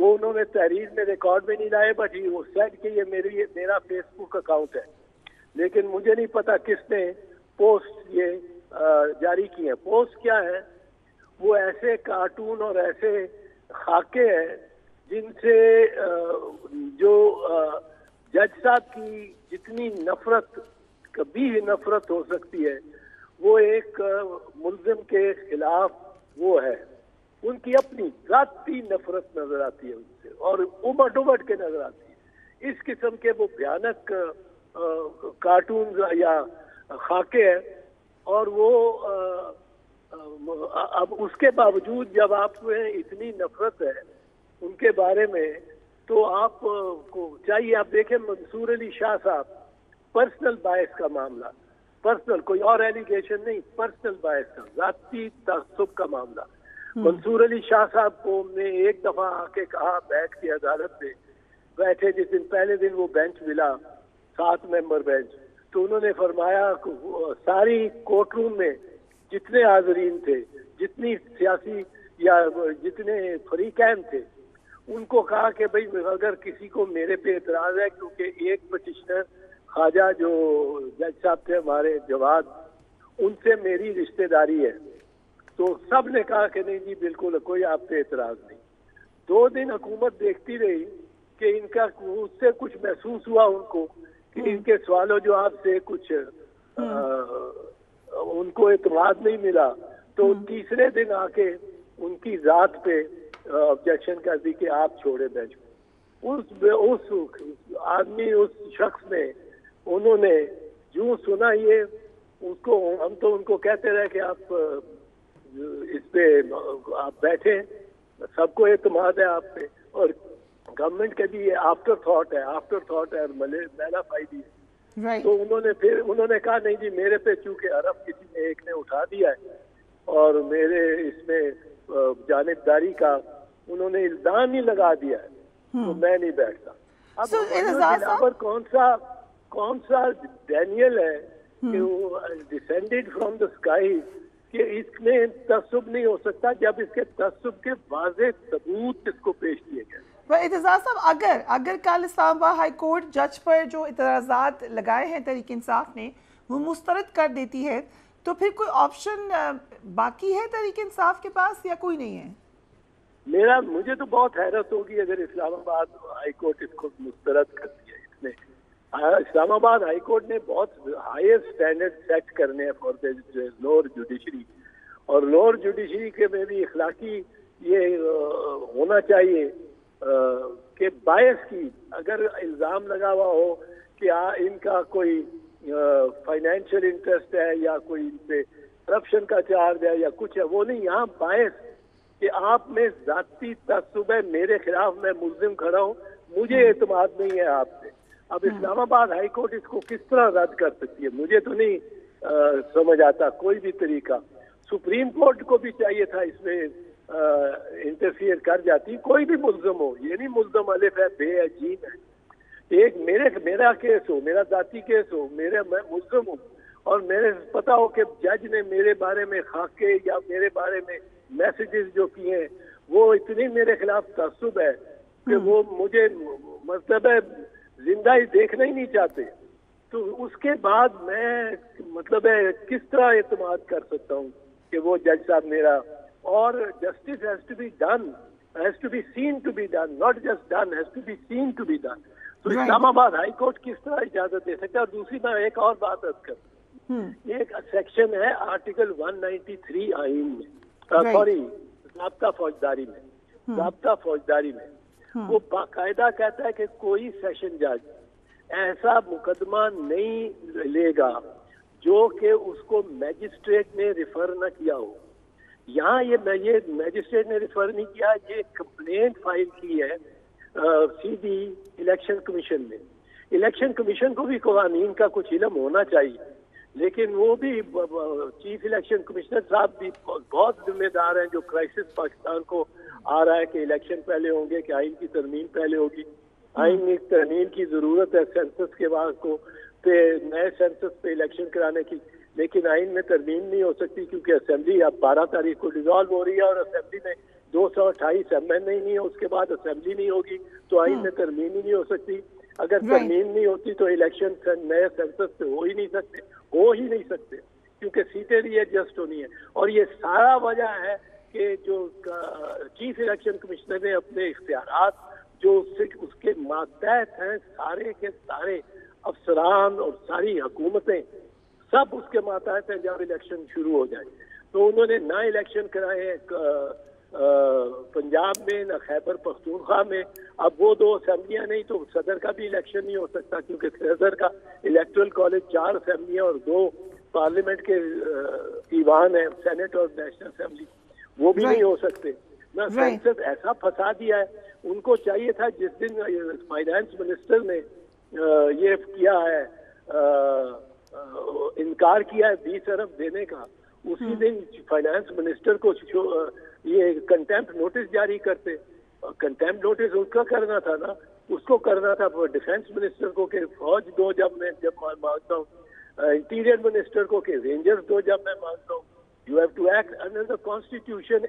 وہ انہوں نے تحریر میں ریکارڈ میں نہیں لائے، بٹ وہ سیڈ کہ یہ میرا فیس بک اکاؤنٹ ہے، لیکن مجھے نہیں پتا کس نے پوسٹ یہ جاری کی ہے۔ پوسٹ کیا ہے؟ وہ ایسے کارٹون اور ایسے خاکے ہیں جن سے جو جج صاحب کی جتنی نفرت کبھی نفرت ہو سکتی ہے وہ ایک ملزم کے خلاف وہ ہے، ان کی اپنی ذاتی نفرت نظر آتی ہے ان سے، اور امٹ امٹ کے نظر آتی ہے۔ اس قسم کے وہ بھیانک کارٹونز یا خاکے ہیں، اور وہ اب اس کے باوجود جب آپ میں اتنی نفرت ہے ان کے بارے میں، تو آپ کو چاہیے، آپ دیکھیں منصور علی شاہ صاحب، پرسنل باعث کا معاملہ، پرسنل کوئی اور ایلیگیشن نہیں، پرسنل باعث کا، ذاتی تعصب کا معاملہ۔ منصور علی شاہ صاحب کو ہم نے ایک دفعہ آ کے کہا، بیٹھ کے عدالت میں بیٹھے جس دن پہلے دن وہ بینچ ملا 7 ممبر بینچ، تو انہوں نے فرمایا ساری کورٹ روم میں جتنے حاضرین تھے، جتنی سیاسی یا جتنے فریقین تھے، ان کو کہا کہ بھئی اگر کسی کو میرے پہ اعتراض ہے، کیونکہ ایک پٹیشنر خواجہ جو جج صاحب تھے ہمارے جواد، ان سے میری رشتہ داری ہے، تو سب نے کہا کہ نہیں جی بالکل کوئی آپ پہ اعتراض نہیں۔ 2 دن حکومت دیکھتی رہی کہ ان کا اس سے کچھ محسوس ہوا ان کو کہ ان کے سوال و جواب سے کچھ ان کو اعتماد نہیں ملا، تو تیسرے دن آ کے ان کی ذات پہ آبجیکشن کر دی کہ آپ چھوڑے بینچ کو۔ اس آدمی، اس شخص نے، انہوں نے جو سنا یہ اس کو، ہم تو ان کو کہتے رہے کہ آپ اس پہ آپ بیٹھے، سب کو اعتماد ہے آپ پہ، اور گورنمنٹ کے بھی یہ آفٹر تھاٹ ہے اور میلا فائدی ہے۔ تو انہوں نے کہا نہیں جی میرے پہ چونکہ حرف کسی نے ایک نے اٹھا دیا ہے اور میرے اس میں جانبداری کا انہوں نے الزام ہی لگا دیا ہے، تو میں نہیں بیٹھتا۔ اب دلاور کون سا ڈینیل ہے کہ وہ ڈسینڈیڈ فرام دا اسکائی کہ اس میں تعصب نہیں ہو سکتا جب اس کے تعصب کے واضح ثبوت اس کو پیش کیے گئے۔ اعتزاز صاحب، اگر کل اسلام آباد ہائی کورٹ جج پر جو اعتراضات لگائے ہیں تحریک انصاف نے وہ مسترد کر دیتی ہے، تو پھر کوئی آپشن باقی ہے تحریک انصاف کے پاس یا کوئی نہیں ہے؟ مجھے تو بہت حیرت ہوگی اگر اسلام آباد ہائی کورٹ اس کو مسترد کر دیا۔ اس نے اسلام آباد ہائی کورٹ نے بہت ہائیسٹ اسٹینڈرڈ سیٹ کرنے ہیں فار لوور جوڈیشری، اور لوور جوڈیشری کے میں بھی اخلاقی یہ ہونا چاہیے کہ باعث کی اگر الزام لگا ہوا ہو کہ ان کا کوئی فائنینشیل انٹرسٹ ہے یا کوئی ان پہ کرپشن کا چارج ہے یا کچھ ہے، وہ نہیں، یہاں باعث کہ آپ میں ذاتی تعصب ہے، میرے خلاف میں ملزم کھڑا ہوں، مجھے اعتماد نہیں ہے آپ سے۔ اب اسلام آباد ہائی کورٹ اس کو کس طرح رد کر سکتی ہے؟ مجھے تو نہیں سمجھ آتا کوئی بھی طریقہ۔ سپریم کورٹ کو بھی چاہیے تھا اس میں انٹرفیئر کر جاتی، کوئی بھی ملزم ہو، یہ نہیں ملزم الف ہے بے ہے جیم ہے، ایک میرا کیس ہو، میرا ذاتی کیس ہو، میں ملزم ہوں اور میرے پتا ہو کہ جج نے میرے بارے میں خاکے یا میرے بارے میں میسیجز جو کیے ہیں وہ اتنی میرے خلاف تعصب ہے کہ وہ مجھے مطلب ہے زندہ ہی دیکھنا ہی نہیں چاہتے، تو اس کے بعد میں مطلب ہے کس طرح اعتماد کر سکتا ہوں کہ وہ جج صاحب میرا، اور justice has to be done, has to be seen to be done, not just done, has to be seen to be done. تو اسلام آباد ہائی کورٹ کس طرح اجازت دے سکتا ہے؟ اور دوسری میں ایک اور بات عرض کروں، ایک سیکشن ہے آرٹیکل 193 آئین میں، سوری ضابطہ فوجداری میں، وہ باقاعدہ کہتا ہے کہ کوئی سیشن جج ایسا مقدمہ نہیں لے گا جو کہ اس کو میجسٹریٹ نے ریفر نہ کیا ہو۔ یہاں یہ میجسٹریٹ نے ریفر نہیں کیا، یہ کمپلینٹ فائل کی ہے سیدھی الیکشن کمیشن میں۔ الیکشن کمیشن کو بھی قوانین کا کچھ علم ہونا چاہیے، لیکن وہ بھی چیف الیکشن کمشنر صاحب بھی بہت ذمہ دار ہیں، جو کرائسس پاکستان کو آ رہا ہے کہ الیکشن پہلے ہوں گے، کہ آئین کی ترمیم پہلے ہوگی۔ آئین میں ترمیم کی ضرورت ہے سینسس کے بعد کو پہ نئے سینسس پہ الیکشن کرانے کی، لیکن آئین میں ترمیم نہیں ہو سکتی کیونکہ اسمبلی اب 12 تاریخ کو ڈیزالو ہو رہی ہے اور اسمبلی میں 228 amendment ہی نہیں ہے, اس کے بعد اسمبلی نہیں ہوگی تو آئین میں ترمیم ہی نہیں ہو سکتی. اگر ترمیم نہیں ہوتی تو الیکشن نئے سینسس سے ہو ہی نہیں سکتے کیونکہ سیٹیں ری ایڈجسٹ ہونی ہے. اور یہ سارا وجہ ہے کہ جو چیف الیکشن کمشنر نے اپنے اختیارات جو اس کے ماتحت ہیں, سارے کے سارے افسران اور ساری حکومتیں سب اس کے ماتحت ہیں جب الیکشن شروع ہو جائے. تو انہوں نے نہ الیکشن کرائے ہیں پنجاب میں نہ خیبر پختونخوا میں. اب وہ 2 اسمبلیاں نہیں تو صدر کا بھی الیکشن نہیں ہو سکتا کیونکہ صدر کا الیکٹرل کالج 4 اسمبلیاں اور 2 پارلیمنٹ کے ایوان ہیں, سینٹ اور نیشنل اسمبلی, وہ بھی نہیں ہو سکتے. نہ سینسس ایسا پھنسا دیا ہے. ان کو چاہیے تھا جس دن فائنانس منسٹر نے یہ کیا ہے, انکار کیا ہے 20 ارب دینے کا, اسی دن فائنانس منسٹر کو یہ کنٹیمپٹ نوٹس جاری کرتے. کنٹیمپٹ نوٹس اس کا کرنا تھا نا, اس کو کرنا تھا ڈیفینس منسٹر کو کہ فوج دو جب مانگتا ہوں, انٹیریئر منسٹر کو کہ رینجرز دو جب میں مانگتا ہوں. You have to act under the constitution.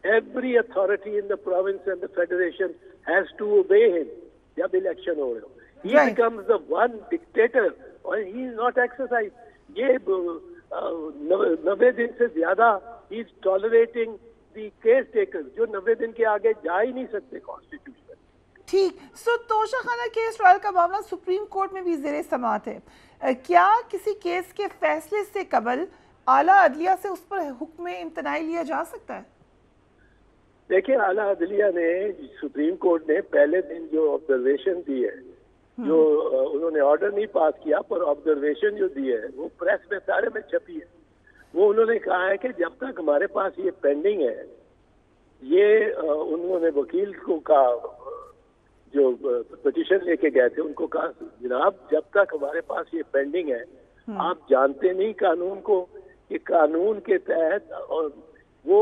Every authority in the province and the federation has to obey ہم جب الیکشن ہو رہے ہو. He becomes the one dictator and he is not exercised. یہ 90 دن سے زیادہ he is tolerating the case takers جو 90 دن کے آگے جا ہی نہیں سکتے کانسٹیٹیوشن. ٹھیک. سو توشہ خانہ کیس ٹرائل کا معاملہ سپریم کورٹ میں بھی زیر سماعت ہے. کیا کسی کیس کے فیصلے سے قبل اعلیٰ عدلیہ سے اس پر حکم امتناعی لیا جا سکتا ہے؟ دیکھیں, اعلیٰ عدلیہ نے سپریم کورٹ نے پہلے دن جو آبزرویشن دی ہے, جو انہوں نے آرڈر نہیں پاس کیا پر آبزرویشن جو دی ہے وہ پریس میں سارے میں چھپی ہے. وہ انہوں نے کہا ہے کہ جب تک ہمارے پاس یہ پینڈنگ ہے, یہ انہوں نے وکیل کو کہا جو پٹیشن لے کے گئے تھے ان کو کہا جناب جب تک ہمارے پاس یہ پینڈنگ ہے آپ جانتے نہیں قانون کو کہ قانون کے تحت اور وہ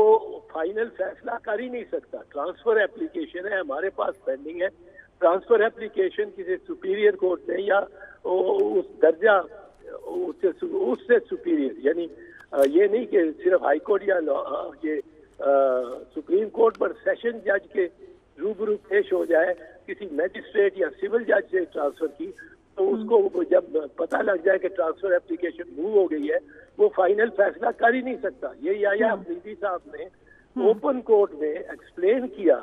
فائنل فیصلہ کر ہی نہیں سکتا. ٹرانسفر اپلیکیشن ہے ہمارے پاس پینڈنگ ہے, ٹرانسفر اپلیکیشن کسی سپیریئر کورٹ نے یا اس درجہ اس سے سپیریئر, یعنی یہ نہیں کہ صرف ہائی کورٹ یا یہ سپریم کورٹ پر سیشن جج کے روبرو پیش ہو جائے کسی میجسٹریٹ یا سول جج سے ٹرانسفر کی, تو اس کو جب پتہ لگ جائے کہ ٹرانسفر اپلیکیشن موو ہو گئی ہے وہ فائنل فیصلہ کر ہی نہیں سکتا. یہ یحییٰ افریدی صاحب نے اوپن کورٹ میں ایکسپلین کیا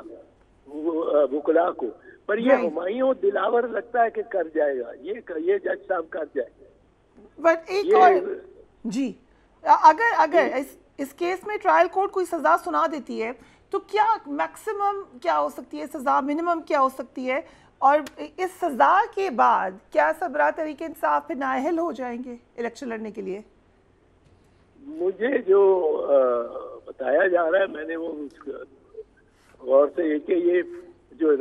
وکلاء کو, پر یہ ہمایوں دلاور لگتا ہے کہ کر جائے گا, یہ جج صاحب کر جائے گا. بٹ ایک اور جی, اگر اس کیس میں ٹرائل کورٹ کوئی سزا سنا دیتی ہے تو کیا میکسیمم کیا ہو سکتی ہے سزا, منیمم کیا ہو سکتی ہے, اور اس سزا کے بعد کیا سبرا تحریک انصاف پہ نااہل ہو جائیں گے الیکشن لڑنے کے لیے؟ مجھے جو بتایا جا رہا ہے میں نے وہ غور سے یہ کہ یہ جو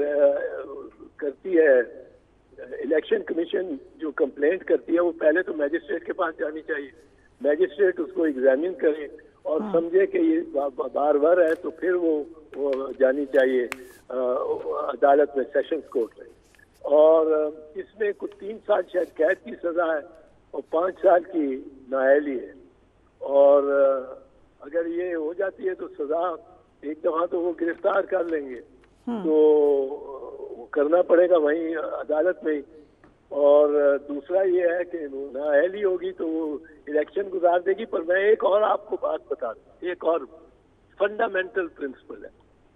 کرتی ہے الیکشن کمیشن جو کمپلینٹ کرتی ہے وہ پہلے تو میجسٹریٹ کے پاس جانی چاہیے, میجسٹریٹ اس کو ایگزامن کرے اور سمجھے کہ یہ بار بار ہے تو پھر وہ جانی چاہیے عدالت میں سیشنز کورٹ میں. اور اس میں کچھ 3 سال شاید قید کی سزا ہے اور 5 سال کی نااہلی ہے. اور اگر یہ ہو جاتی ہے تو سزا ایک دفعہ تو وہ گرفتار کر لیں گے تو کرنا پڑے گا وہیں عدالت میں. اور دوسرا یہ ہے کہ نااہلی ہوگی تو وہ الیکشن گزار دے گی. پر میں ایک اور آپ کو بات بتا دوں, ایک اور فنڈامنٹل پرنسپل ہے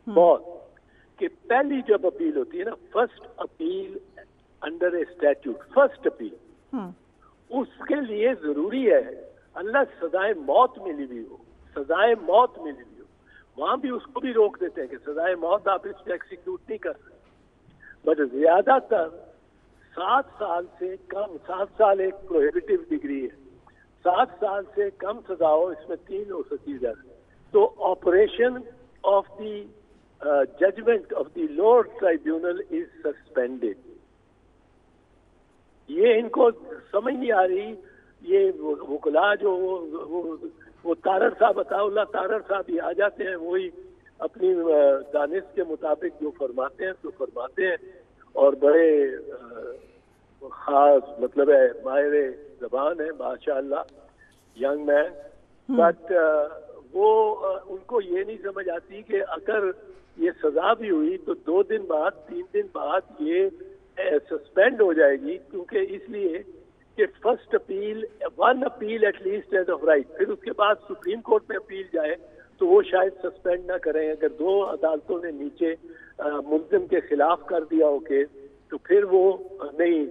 بہت, کہ پہلی جب اپیل ہوتی ہے نا, first appeal under a statute, first appeal, اس کے لیے ضروری ہے اللہ سزائے موت ملی ہوئی ہو, سزائے موت ملی ہوئی ہو. وہاں بھی اس کو بھی روک دیتے ہیں کہ سزائے موت آپ اس پہ ایکسیکیوٹ نہیں کر سکتے. بٹ زیادہ تر 7 سال سے کم, 7 سال ایک پروہیبیٹو ڈگری ہے, 7 سال سے کم سزا ہو اس میں 3 ہو سکتی ہے. تو operation of the judgment of the lower tribunal is suspended. یہ ان کو سمجھ نہیں آ رہی. یہ وکلاء جو وہ تارڑ صاحب عطا اللہ تارڑ صاحب ہی آ جاتے ہیں, وہی اپنی دانش کے مطابق جو فرماتے ہیں تو فرماتے ہیں, اور بڑے خاص مطلب ہے ماہر زبان ہے ماشاء اللہ, ینگ مین. بٹ وہ ان کو یہ نہیں سمجھ آتی کہ اگر یہ سزا بھی ہوئی تو 2 دن بعد 3 دن بعد یہ سسپینڈ ہو جائے گی، کیونکہ اس لیے کہ first appeal 1 appeal at least as of right, پھر اس کے بعد سپریم کورٹ میں اپیل جائے تو وہ شاید سسپینڈ نہ کریں. اگر 2 عدالتوں نے نیچے ملزم کے خلاف کر دیا ہو کیس تو پھر وہ نہیں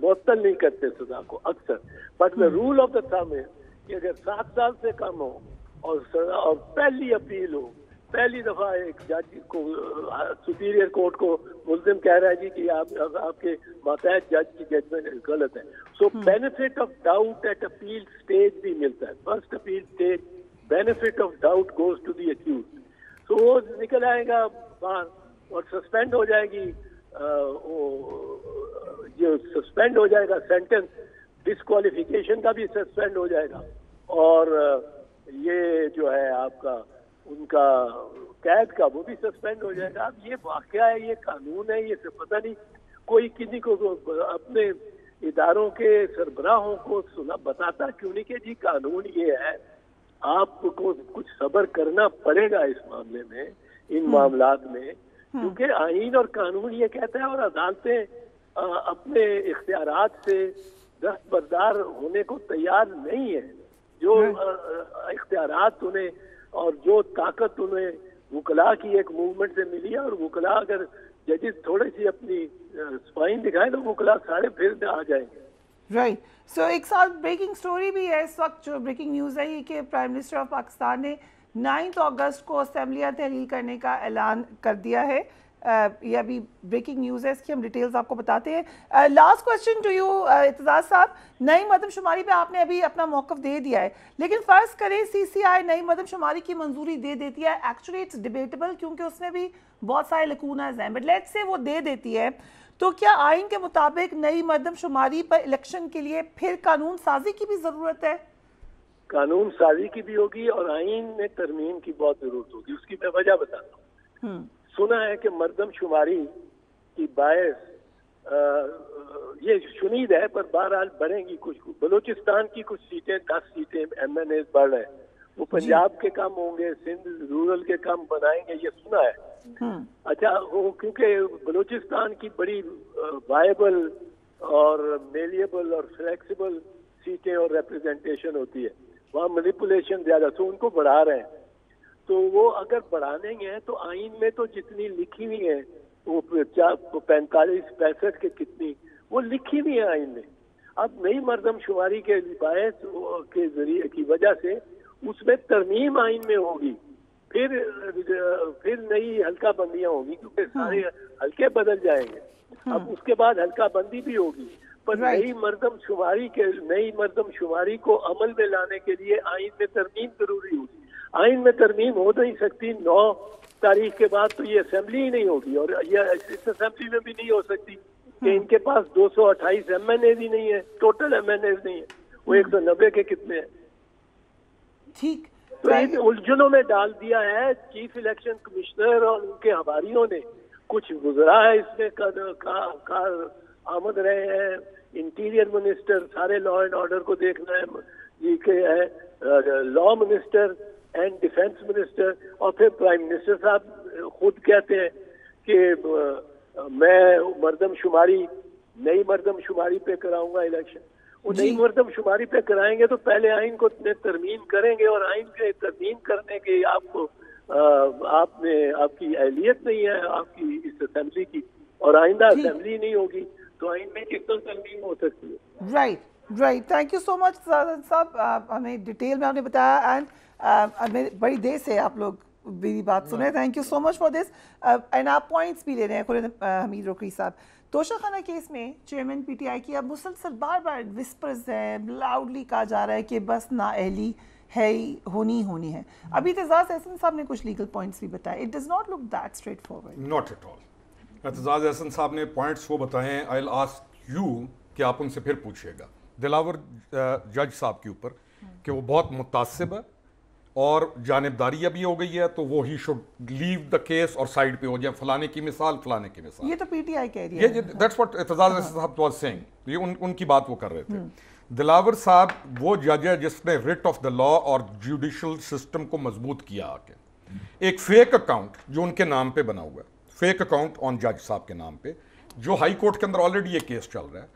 معطل نہیں کرتے سزا کو اکثر. But the rule of the thumb ہے کہ اگر 7 سال سے کم ہو اور پہلی اپیل ہو، پہلی دفعہ ایک جج کو سپیریئر کورٹ کو ملزم کہہ رہا ہے جی کہ آپ کے ماتحت جج کی ججمنٹ غلط ہے، so benefit of doubt at appeal stage بھی ملتا ہے. First appeal stage benefit of doubt goes to the accused. تو وہ نکل آئے گا باہر اور سسپینڈ ہو جائے گی، جو سسپینڈ ہو جائے گا سینٹنس، ڈسکوالیفیکیشن کا بھی سسپینڈ ہو جائے گا، اور یہ جو ہے آپ کا ان کا قید کا وہ بھی سسپینڈ ہو جائے گا. اب یہ واقعہ ہے، یہ قانون ہے، یہ پتہ نہیں کوئی کسی کو اپنے اداروں کے سربراہوں کو بتاتا کیوں نہیں کہ جی قانون یہ ہے، آپ کو کچھ صبر کرنا پڑے گا اس معاملے میں، ان معاملات میں، کیونکہ آئین اور قانون یہ کہتا ہے، اور عدالتیں اپنے اختیارات سے دستبردار ہونے کو تیار نہیں ہے. جو اختیارات انہیں اور جو طاقت انہیں وکلاء کی ایک موومنٹ سے ملی ہے، اور وکلاء اگر ججز تھوڑے سی اپنی سپائن دکھائیں تو وکلاء سارے پھر آ جائیں گے. رائٹ. سو ایک ساتھ بریکنگ سٹوری بھی ہے اس وقت، جو بریکنگ نیوز ہے یہ کہ پرائم منسٹر آف پاکستان نے 9 اگست کو اسمبلیاں تحلیل کرنے کا اعلان کر دیا ہے. یہ ابھی بریکنگ نیوز ہے، اس کی ہم ڈیٹیلز آپ کو بتاتے ہیں. Last question to you Aitzaz صاحب، نئی مردم شماری پہ آپ نے ابھی اپنا موقف دے دیا ہے، لیکن فرض کریں سی سی آئی نئی مردم شماری کی منظوری دے دیتی ہے، ایکچولی اٹس ڈیبیٹیبل کیونکہ اس میں بھی بہت سارے لکوناز ہیں، بٹ لیٹ سے وہ دے دیتی ہے، تو کیا آئین کے مطابق نئی مردم شماری پر الیکشن کے لیے پھر قانون سازی کی بھی ضرورت ہے؟ قانون سازی کی بھی ہوگی اور آئین میں ترمیم کی بہت ضرورت ہوگی. اس کی میں وجہ بتاتا ہوں. سنا ہے کہ مردم شماری کی باعث یہ شنید ہے پر بہرحال بڑھیں گی کچھ. بلوچستان کی کچھ سیٹیں 10 سیٹیں ایم این ایز بڑھ رہے ہیں، وہ پنجاب کے کم ہوں گے، سندھ رورل کے کم بنائیں گے، یہ سنا ہے. اچھا، وہ کیونکہ بلوچستان کی بڑی وائبل اور میلیبل اور فلیکسیبل سیٹیں اور ریپرزنٹیشن ہوتی ہے، وہاں مینیپولیشن زیادہ، تو ان کو بڑھا رہے ہیں. تو وہ اگر بڑھانے گے تو آئین میں تو جتنی لکھی ہوئی ہیں وہ 45-65 کے کتنی وہ لکھی ہوئی ہیں آئین میں. اب نئی مردم شماری کے باعث کے ذریعے کی وجہ سے اس میں ترمیم آئین میں ہوگی، پھر نئی حلقہ بندیاں ہوگی کیونکہ سارے حلقے بدل جائیں گے. اب اس کے بعد حلقہ بندی بھی ہوگی، پر نئی مردم شماری کو عمل میں لانے کے لیے آئین میں ترمیم ضروری ہوگی. آئین میں ترمیم ہو نہیں سکتی 9 تاریخ کے بعد تو یہ اسمبلی ہی نہیں ہوگی، اور یہ اس اسمبلی میں بھی نہیں ہو سکتی کہ ان کے پاس 228 ایم این ایز ہی نہیں ہے، ٹوٹل ایم این ایز نہیں ہے، وہ 190 کے کتنے ہیں. ٹھیک، تو ان الجھنوں میں ڈال دیا ہے چیف الیکشن کمشنر اور ان کے ہماریوں نے. کچھ گزرا ہے اس میں کار آمد رہے ہیں، انٹیریئر منسٹر سارے لا اینڈ آرڈر کو دیکھنا ہے، یہ کہ ہے law minister and defence minister, اور پھر پرائم منسٹر صاحب خود کہتے ہیں کہ میں نئی مردم شماری پہ کراؤں گا الیکشن. وہ نئی مردم شماری پہ کرائیں گے تو پہلے آئین کو ترمیم کریں گے، اور آئین کے ترمیم کرنے کے آپ کی اہلیت نہیں ہے آپ کی اس اسمبلی کی، اور آئندہ اسمبلی نہیں ہوگی تو آئین میں کس طرح ترمیم ہو سکتی ہے. رائٹ. تھینک یو سو مچ صاحب، ہمیں ڈیٹیل میں آپ نے بتایا، اینڈ بڑی دیر سے آپ لوگ میری بات سنے. Thank you so much for this, and آپ پوائنٹس بھی لے رہے ہیں. خورشید حمید روکری صاحب، توشہ خانہ کیس میں چیئرمین پی ٹی آئی کی اب مسلسل بار وسپرز ہیں، لاؤڈلی کہا جا رہا ہے کہ بس نااہلی ہے ہی ہونی ہے. ابھی اعتزاز احسن صاحب نے کچھ لیگل پوائنٹس بھی بتائے. It does not look that straightforward. Not at all. Aitzaz Ahsan صاحب نے پوائنٹس وہ بتائے ہیں. آئی ول آسک یو کہ آپ ان سے پھر پوچھیے گا دلاور جج صاحب کے اوپر کہ وہ بہت متعصب ہے اور جانبداری ابھی ہو گئی ہے، تو وہ ہی شوڈ لیو دا کیس اور سائڈ پہ ہو جائے، فلانے کی مثال. یہ تو پی ٹی آئی کہہ رہی ہے. دیٹس واٹ اعتزاز صاحب واز سیئنگ، یہ ان کی بات وہ کر رہے تھے. دلاور صاحب وہ جج ہے جس نے ریٹ آف دا لا اور جوڈیشل سسٹم کو مضبوط کیا آکے. ایک فیک اکاؤنٹ جو ان کے نام پہ بنا ہوا ہے, فیک اکاؤنٹ آن جج صاحب کے نام پہ, جو ہائی کورٹ کے اندر آلریڈی یہ کیس چل رہا ہے,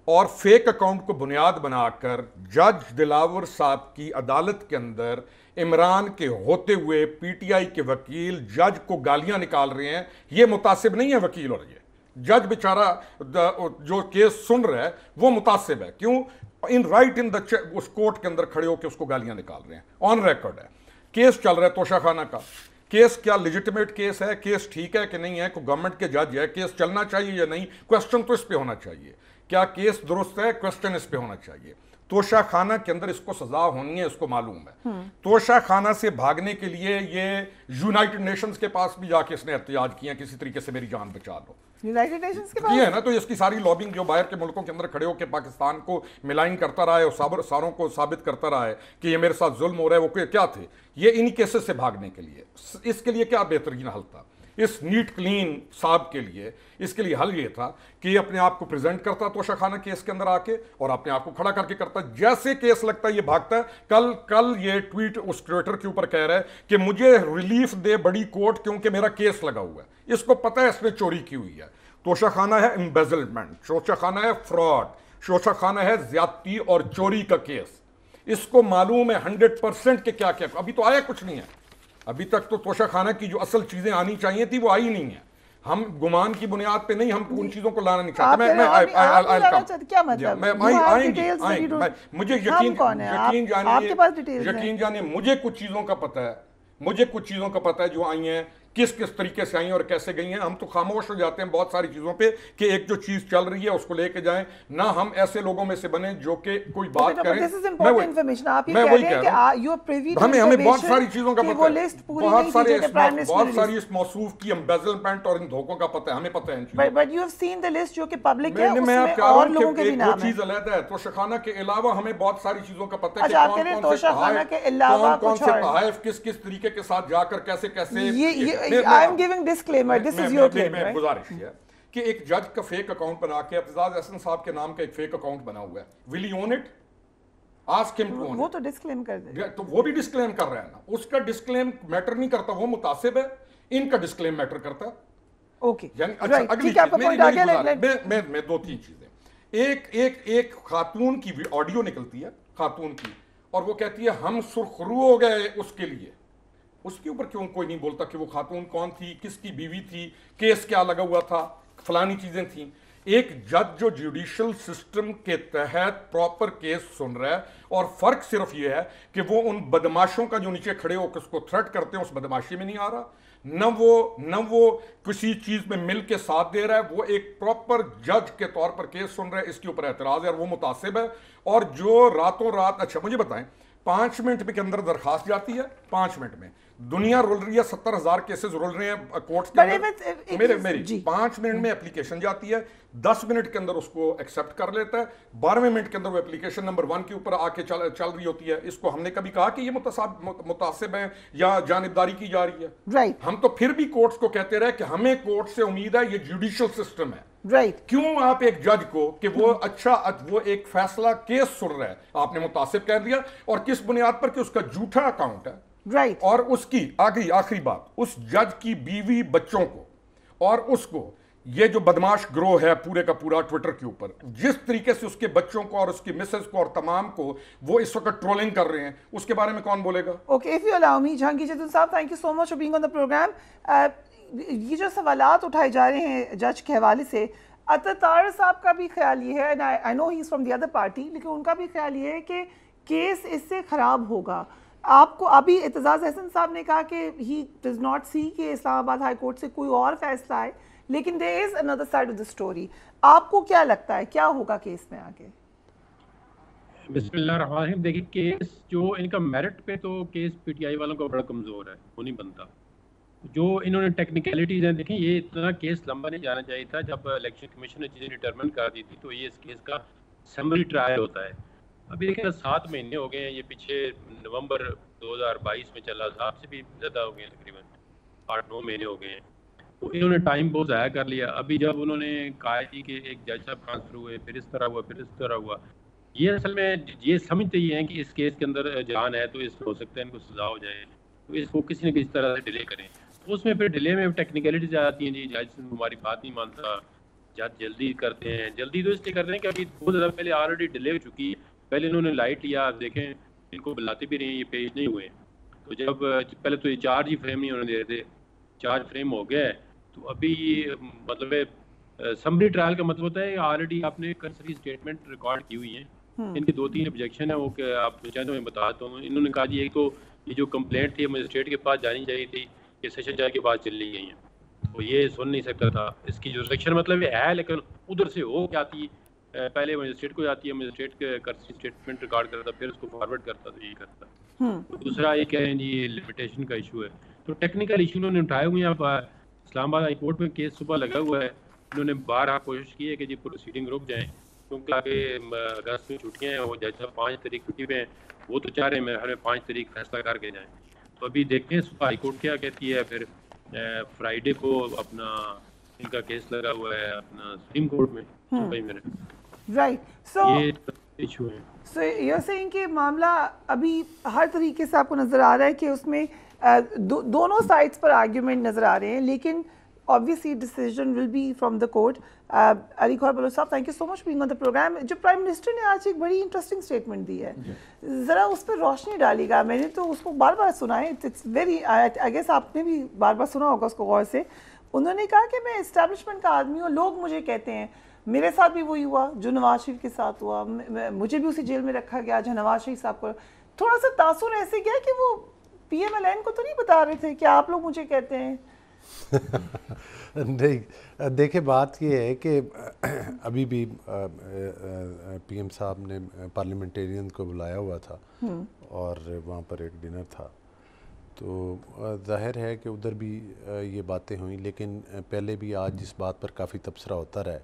اور فیک اکاؤنٹ کو بنیاد بنا کر جج دلاور صاحب کی عدالت کے اندر عمران کے ہوتے ہوئے پی ٹی آئی کے وکیل جج کو گالیاں نکال رہے ہیں. یہ متعصب نہیں ہے وکیل, اور یہ جج بیچارہ جو کیس سن رہا ہے وہ متعصب ہے. کیوں؟ In right in the us court کے اندر کھڑے ہو کے اس کو گالیاں نکال رہے ہیں. آن ریکارڈ ہے, کیس چل رہا ہے توشہ خانہ کا. کیس کیا لیجیٹیمیٹ کیس ہے, کیس ٹھیک ہے کہ نہیں ہے, کوئی گورنمنٹ کے جج ہے, کیس چلنا چاہیے یا نہیں, کوسچن تو اس پہ ہونا چاہیے. کیا کیس درست ہے, کوسچن اس پہ ہونا چاہیے. توشہ خانہ کے اندر اس کو سزا ہونی ہے, اس کو معلوم ہے. توشہ خانہ سے بھاگنے کے لیے یہ یونائٹڈ نیشنز کے پاس بھی جا کے اس نے احتجاج کیا, کسی طریقے سے میری جان بچا لو. یونائٹڈ نیشنز کے پاس یہ ہے نا, تو اس کی ساری لابنگ جو باہر کے ملکوں کے اندر کھڑے ہو کے پاکستان کو ملائن کرتا رہا ہے اور ساروں کو ثابت کرتا رہا ہے کہ یہ میرے ساتھ ظلم ہو رہا ہے, وہ کیا تھے یہ انہی کیسز سے بھاگنے کے لیے. اس کے لیے کیا بہترین حل تھا اس نیٹ کلین صاحب کے لیے؟ اس کے لیے حل یہ تھا کہ یہ اپنے آپ کو پریزنٹ کرتا توشہ خانہ کیس کے اندر آ کے, اور اپنے آپ کو کھڑا کر کے کرتا. جیسے کیس لگتا ہے یہ بھاگتا ہے. کل یہ ٹویٹ اس ٹویٹر کے اوپر کہہ رہا ہے کہ مجھے ریلیف دے بڑی کورٹ کیونکہ میرا کیس لگا ہوا ہے. اس کو پتہ ہے اس نے چوری کی ہوئی ہے. توشہ خانہ ہے امبیزلمنٹ, توشہ خانہ ہے فراڈ, توشہ خانہ ہے زیادتی اور چوری کا کیس. اس کو معلوم ہے 100% کہ کیا کیا. ابھی تو آیا کچھ نہیں ہے, ابھی تک تو توشہ خانہ کی جو اصل چیزیں آنی چاہیے تھی وہ آئی نہیں ہیں. ہم گمان کی بنیاد پہ نہیں, ہم ان چیزوں کو لانا نہیں چاہتے. مجھے یقین جانیے مجھے کچھ چیزوں کا پتہ ہے جو آئی ہیں, کس طریقے سے آئی ہیں اور کیسے گئی ہیں. ہم تو خاموش ہو جاتے ہیں بہت ساری چیزوں پہ کہ ایک جو چیز چل رہی ہے اس کو لے کے جائیں. نہ ہم ایسے لوگوں میں سے بنے جو کہ کوئی بات کریں. ہمیں بہت ساری چیزوں کا پتہ ہے, بہت ساری اس موصوف کی امبیزلمنٹ اور ان دھوکوں کا پتہ ہے, ہمیں پتہ ہے. میں آپ کہہ رہا ہوں کہ وہ چیز علیحدہ ہے. توشہ خانہ کے علاوہ ہمیں بہت ساری چیزوں کا پتہ ہے کہ کون سے تحائف کس طریقے کے ساتھ جا کر کیسے گزارش ہے کہ ایک جج کا فیک اکاؤنٹ بنا کے اعتزاز احسن صاحب کے نام کا ایک فیک اکاؤنٹ بنا ہوا ہے. will he own it? ask him to own it. وہ تو ڈسکلیم کر دے, تو وہ بھی ڈسکلیم کر رہا ہے نا. اس کا ڈسکلیم میٹر نہیں کرتا, وہ متعصب ہے. ان کا ڈسکلیم میٹر کرتا ہے. اوکے اگلی چیز میں 2-3 چیزیں. ایک خاتون کی آڈیو نکلتی ہے, خاتون کی, اور وہ کہتی ہے ہم سرخرو ہو گئے اس کے لیے. اس کے اوپر کیوں کوئی نہیں بولتا کہ وہ خاتون کون تھی, کس کی بیوی تھی, کیس کیا لگا ہوا تھا, فلانی چیزیں تھیں. ایک جج جو جوڈیشل سسٹم کے تحت پراپر کیس سن رہا ہے, اور فرق صرف یہ ہے کہ وہ ان بدماشوں کا جو نیچے کھڑے ہو کے اس کو تھریٹ کرتے ہیں اس بدماشی میں نہیں آ رہا, نہ وہ کسی چیز میں مل کے ساتھ دے رہا ہے. وہ ایک پراپر جج کے طور پر کیس سن رہا ہے, اس کے اوپر اعتراض ہے اور وہ متعصب ہے. اور جو راتوں رات, اچھا مجھے بتائیں, 5 منٹ کے اندر درخواست جاتی ہے, 5 منٹ میں دنیا رول رہی ہے, 70,000 کیسز رول رہے ہیں کورٹس کے اندر. میری 5 منٹ میں اپلیکیشن جاتی ہے, 10 منٹ کے اندر اس کو ایکسپٹ کر لیتا ہے, 12ویں منٹ کے اندر وہ اپلیکیشن نمبر 1 کے اوپر آ کے چل رہی ہوتی ہے. اس کو ہم نے کبھی کہا کہ یہ متعصب ہیں یا جانبداری کی جا رہی ہے؟ ہم تو پھر بھی کورٹس کو کہتے رہے کہ ہمیں کورٹ سے امید ہے, یہ جوڈیشل سسٹم ہے. کیوں آپ ایک جج کو کہ وہ وہ ایک فیصلہ کیس سن رہا ہے آپ نے متعصب کہہ دیا, اور کس بنیاد پر کہ اس کا جھوٹا اکاؤنٹ ہے. اور اس کی آخری بات, اس جج کی بیوی بچوں کو اور اس کو, یہ جو بدماش گروہ ہے پورے کا پورا ٹویٹر کے اوپر, جس طریقے سے اس کے بچوں کو اور اس کی مسز کو اور تمام کو وہ اس وقت ٹرولنگ کر رہے ہیں, اس کے بارے میں کون بولے گا؟ Okay, if you allow me, Jahangir جتن صاحب, thank you so much for being on the program. یہ جو سوالات اٹھائے جا رہے ہیں جج کے حوالے سے, عطا صاحب کا بھی خیال یہ ہے, and I know he's from the other party, لیکن ان کا بھی خیال یہ ہے کہ کیس اس سے خراب ہوگا. آپ کو ابھی اعتزاز احسن صاحب نے کہا کہ he does not see کہ اسلام آباد ہائی کورٹ سے کوئی اور فیصلہ آئے, لیکن there is another side of the story. آپ کو کیا لگتا ہے کیا ہوگا کیس میں آگے؟ بسم اللہ الرحمن الرحیم. دیکھیں کیس جو ان کا میرٹ پہ تو کیس پی ٹی آئی والوں کا بڑا کمزور ہے, وہ نہیں بنتا. جو انہوں نے ٹیکنیکلٹیز ہیں, دیکھیں یہ اتنا کیس لمبا نہیں جانا چاہیے تھا. جب الیکشن کمیشن نے چیزیں ڈٹرمن کر دی تھی تو یہ اس کیس کا سمری ٹرائل ہوتا ہے. ابھی دیکھیں 7 مہینے ہو گئے ہیں, یہ پیچھے نومبر 2022 میں چلا, صاحب سے بھی زیادہ ہو گئے ہیں, تقریباً 8-9 مہینے ہو گئے ہیں. تو انہوں نے ٹائم بہت ضائع کر لیا. ابھی جب انہوں نے کہا کہ ایک جج صاحب ٹرانسفر ہوئے, پھر اس طرح ہوا, پھر اس طرح ہوا, یہ اصل میں یہ سمجھتے ہی ہیں کہ اس کیس کے اندر جان ہے تو اس میں ہو سکتا ہے ان کو سزا ہو جائے، تو اس کو کسی نہ کسی طرح سے ڈیلے کریں. تو اس میں پھر ڈیلے میں ٹیکنیکلٹیز آتی ہیں. جی جج ہماری بات نہیں مانتا، جج جلدی کرتے ہیں. جلدی تو اس لیے کرتے ہیں کہ ابھی بہت زیادہ پہلے آلریڈی ڈیلے ہو چکی ہے. پہلے انہوں نے لائٹ لیا، آپ دیکھیں ان کو بلاتے بھی رہے ہیں، یہ پیش نہیں ہوئے. تو جب پہلے تو یہ چارج ہی فریم نہیں ہونے دے رہے تھے، چارج فریم ہو گیا ہے. تو ابھی مطلب سمری ٹرائل کا مطلب ہوتا ہے آلریڈی آپ نے کرسری اسٹیٹمنٹ ریکارڈ کی ہوئی ہیں. ان کی 2-3 آبجیکشن ہے وہ کہ آپ چاہیں تو میں بتاتا ہوں. انہوں نے کہا جی ایک تو یہ جو کمپلینٹ تھی مجسٹریٹ کے پاس جانی چاہیے تھی، یہ سیشن جج کے پاس چلی گئی ہیں، تو یہ سن نہیں سکتا تھا. اس کی جورسڈکشن مطلب یہ ہے، لیکن ادھر سے ہو کیا آتی ہے، پہلے مجسٹریٹ کو جاتی ہے، مجسٹریٹ کے کرسری اسٹیٹمنٹ ریکارڈ کرتا، پھر اس کو فارورڈ کرتا، تو یہ کرتا. دوسرا یہ کہہ رہے ہیں جی یہ لمیٹیشن کا ایشو ہے. تو ٹیکنیکل ایشو انہوں نے اٹھائے ہوئے ہیں. اب اسلام آباد ہائی کورٹ میں کیس صبح لگا ہوا ہے. انہوں نے بارہا کوشش کی ہے کہ جی پروسیڈنگ رک جائیں، کیونکہ آگے اگست میں چھٹیاں ہیں. وہ جج صاحب 5 تاریخ چھٹی پہ ہیں، وہ تو چاہ رہے ہیں ہمیں 5 تاریخ فیصلہ کر کے جائیں. تو ابھی دیکھتے ہیں صبح ہائی کورٹ کیا کہتی ہے. پھر فرائیڈے کو اپنا ان کا کیس لگا ہوا ہے اپنا سپریم کورٹ میں. رائٹ، سو یہ ایشو ہے. سو یو سیئنگ کہ معاملہ ابھی ہر طریقے سے آپ کو نظر آ رہا ہے کہ اس میں دونوں سائڈس پر آرگیومنٹ نظر آ رہے ہیں، لیکن obviously decision will be from the court. علی گوہر بلوچ صاحب thank you so much being on the program. جو پرائم منسٹر نے آج ایک بڑی انٹرسٹنگ اسٹیٹمنٹ دی ہے، ذرا اس پہ روشنی ڈالی گا. میں نے تو اس کو بار بار سنا ہے، اٹس ویری آئی گیس آپ نے بھی بار بار سنا ہوگا اس کو غور سے. انہوں نے کہا کہ میں اسٹیبلشمنٹ کا آدمی ہوں، لوگ مجھے کہتے ہیں، میرے ساتھ بھی وہی ہوا جو نواز شریف کے ساتھ ہوا، مجھے بھی اسی جیل میں رکھا گیا جو نواز شریف صاحب کو. تھوڑا سا تاثر ایسے گیا کہ وہ پی ایم ایل این کو تو نہیں بتا رہے تھے کہ آپ لوگ مجھے کہتے ہیں. نہیں دیکھیں بات یہ ہے کہ ابھی بھی پی ایم صاحب نے پارلیمنٹیرین کو بلایا ہوا تھا اور وہاں پر ایک ڈنر تھا، تو ظاہر ہے کہ ادھر بھی یہ باتیں ہوئیں. لیکن پہلے بھی آج اس بات پر کافی تبصرہ ہوتا رہا ہے.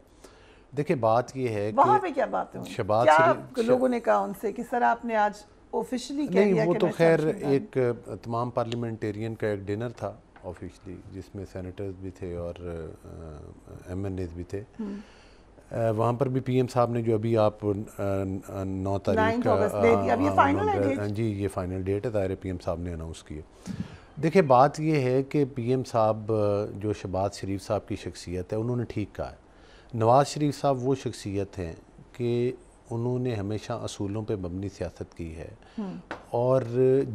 دیکھیں بات یہ ہے وہاں پہ کیا باتیں ہوئی، کیا لوگوں نے کہا ان سے کہ سر آپ نے آج آفیشلی کہہ دیا؟ نہیں، وہ تو خیر ایک تمام پارلیمنٹیرین کا ایک ڈنر تھا آفیشلی، جس میں سینیٹرز بھی تھے اور ایم این ایز بھی تھے. وہاں پر بھی پی ایم صاحب نے جو ابھی آپ 9 تاریخ کا جی یہ فائنل ڈیٹ ہے، ظاہر پی ایم صاحب نے اناؤنس کی ہے. دیکھیں بات یہ ہے کہ پی ایم صاحب جو شہباز شریف صاحب کی شخصیت ہے، انہوں نے ٹھیک کہا ہے. نواز شریف صاحب وہ شخصیت ہیں کہ انہوں نے ہمیشہ اصولوں پہ مبنی سیاست کی ہے، اور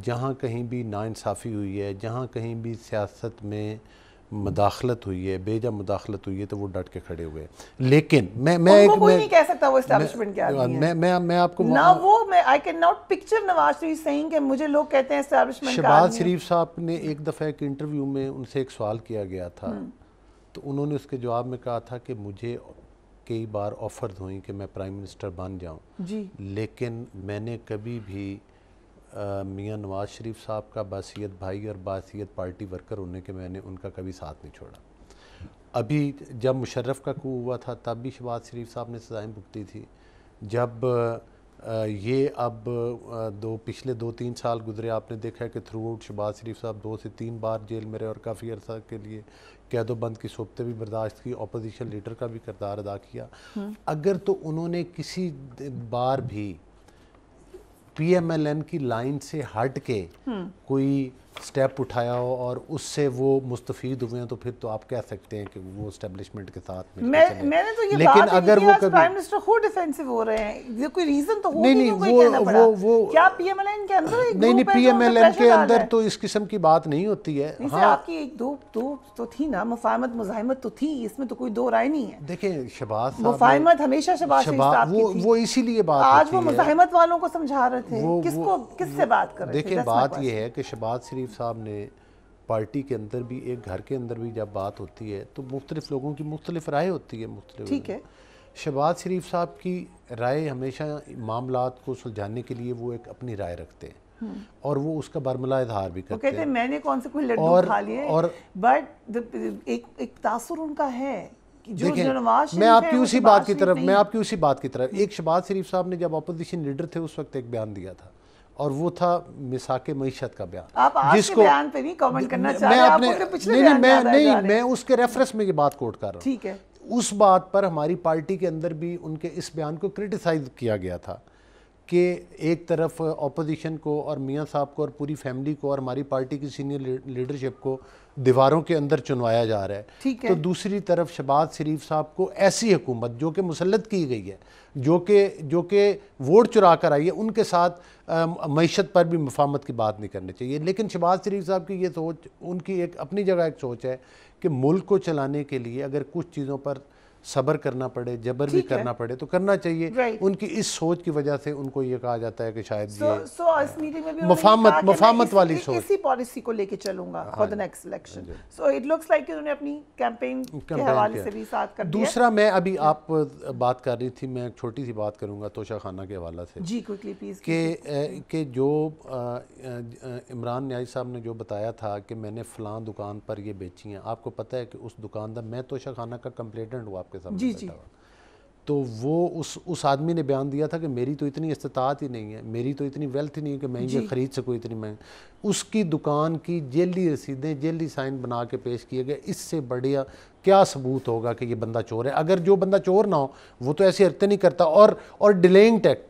جہاں کہیں بھی ناانصافی ہوئی ہے، جہاں کہیں بھی سیاست میں مداخلت ہوئی ہے، بے جا مداخلت ہوئی ہے، تو وہ ڈٹ کے کھڑے ہوئے. لیکن میں کوئی نہیں کہہ سکتا وہ اسٹیبلشمنٹ کے آدمی ہیں. میں آپ کو نہ وہ I cannot picture Nawaz Sharif saying کہ مجھے لوگ کہتے ہیں اسٹیبلشمنٹ کا آدمی. شہباز شریف صاحب نے ایک دفعہ ایک انٹرویو میں ان سے ایک سوال کیا گیا تھا، تو انہوں نے اس کے جواب میں کہا تھا کہ مجھے کئی بار آفرز ہوئیں کہ میں پرائم منسٹر بن جاؤں جی، لیکن میں نے کبھی بھی میاں نواز شریف صاحب کا باحثیت بھائی اور باحثیت پارٹی ورکر ہونے کے میں نے ان کا کبھی ساتھ نہیں چھوڑا. ابھی جب مشرف کا کو ہوا تھا تب بھی شہباز شریف صاحب نے سزائیں بھگتی تھی. جب یہ اب پچھلے 2-3 سال گزرے، آپ نے دیکھا ہے کہ تھرو آؤٹ شہباز شریف صاحب 2 سے 3 بار جیل میں رہے اور کافی عرصہ کے لیے قید و بند کی صورتیں بھی برداشت کی، اپوزیشن لیڈر کا بھی کردار ادا کیا. اگر تو انہوں نے کسی بار بھی پی ایم ایل این کی لائن سے ہٹ کے کوئی سٹیپ اٹھایا ہو اور اس سے وہ مستفید ہوئے ہیں، تو پھر تو آپ کہہ سکتے ہیں کہ وہ اسٹیبلشمنٹ کے ساتھ میں نے تو یہ بات ہے کہ آج پرائم منسٹر خود ڈیفینسو ہو رہے ہیں، یہ کوئی ریزن تو ہو نہیں کوئی کہنا پڑا. کیا پی ایم ایل این کے اندر ایک نہیں پی ایم ایل این کے اندر تو اس قسم کی بات نہیں ہوتی ہے. ہاں آپ کی ایک دو تو تھی نا، مفاہمت مزاحمت تو تھی، اس میں تو کوئی دو رائے نہیں ہے. دیکھیں شہباز صاحب مفاہمت ہمیشہ شہباز شریف صاحب کی تھی، وہ اسی لیے بات آج وہ مزاحمت والوں کو سمجھا رہے تھے، کس سے بات کر رہے تھے. دیکھیں بات یہ ہے کہ شہباز شریف صاحب نے پارٹی کے اندر بھی، ایک گھر کے اندر بھی جب بات ہوتی ہے تو مختلف لوگوں کی مختلف رائے ہوتی ہے. ٹھیک ہے، شہباز شریف صاحب کی رائے ہمیشہ معاملات کو سلجھانے کے لیے وہ ایک اپنی رائے رکھتے ہیں اور وہ اس کا برملا اظہار بھی کرتے ہیں. میں نے کون سے کوئی لڈو کھا لیے، بٹ ایک تاثر ان کا ہے. میں آپ کی اسی بات کی طرف ایک شہباز شریف صاحب نے جب اپوزیشن لیڈر تھے اس وقت ایک بیان دیا تھا، اور وہ تھا مساق معیشت کا بیان. آپ آج کے بیان پہ نہیں کامنٹ کرنا چاہ رہے، آپ اپنے پچھلے بیان یاد آ جا رہے ہیں. میں اس کے ریفرنس میں یہ بات کوٹ کر رہا ہوں. ٹھیک ہے، اس بات پر ہماری پارٹی کے اندر بھی ان کے اس بیان کو کرٹیسائز کیا گیا تھا کہ ایک طرف اپوزیشن کو اور میاں صاحب کو اور پوری فیملی کو اور ہماری پارٹی کی سینئر لیڈرشپ کو دیواروں کے اندر چنوایا جا رہا ہے، تو دوسری طرف شہباز شریف صاحب کو ایسی حکومت جو کہ مسلط کی گئی ہے، جو کہ ووٹ چرا کر آئی ہے، ان کے ساتھ معیشت پر بھی مفاہمت کی بات نہیں کرنی چاہیے. لیکن شہباز شریف صاحب کی یہ سوچ، ان کی ایک اپنی جگہ ایک سوچ ہے کہ ملک کو چلانے کے لیے اگر کچھ چیزوں پر صبر کرنا پڑے، جبر بھی کرنا پڑے تو کرنا چاہیے. ان کی اس سوچ کی وجہ سے ان کو یہ کہا جاتا ہے کہ شاید یہ مفاہمت والی سوچ، اسی پالیسی کو لے کے چلوں گا for the next election. So it looks like کہ انہوں نے اپنی کیمپین کے حوالے سے بھی ساتھ کر دیا. دوسرا میں ابھی آپ بات کر رہی تھی، میں ایک چھوٹی سی بات کروں گا توشہ خانہ کے حوالے سے. جی کوئکلی پلیز. کہ جو عمران نیازی صاحب نے جو بتایا تھا کہ میں نے فلاں دکان پر یہ بیچی ہیں، آپ کو پتہ ہے کہ اس دکاندار، میں توشہ خانہ کا کمپلیٹنٹ ہوا کے سامنے بیٹھا ہوا، تو وہ اس آدمی نے بیان دیا تھا کہ میری تو اتنی استطاعت ہی نہیں ہے، میری تو اتنی ویلتھ ہی نہیں ہے کہ میں یہ خرید سکوں اتنی مہنگی. اس کی دکان کی جیلی رسیدیں، جیلی سائن بنا کے پیش کیے گئے. اس سے بڑھیا کیا ثبوت ہوگا کہ یہ بندہ چور ہے؟ اگر جو بندہ چور نہ ہو وہ تو ایسی حرکتیں نہیں کرتا. اور ڈیلینگ ٹیکس،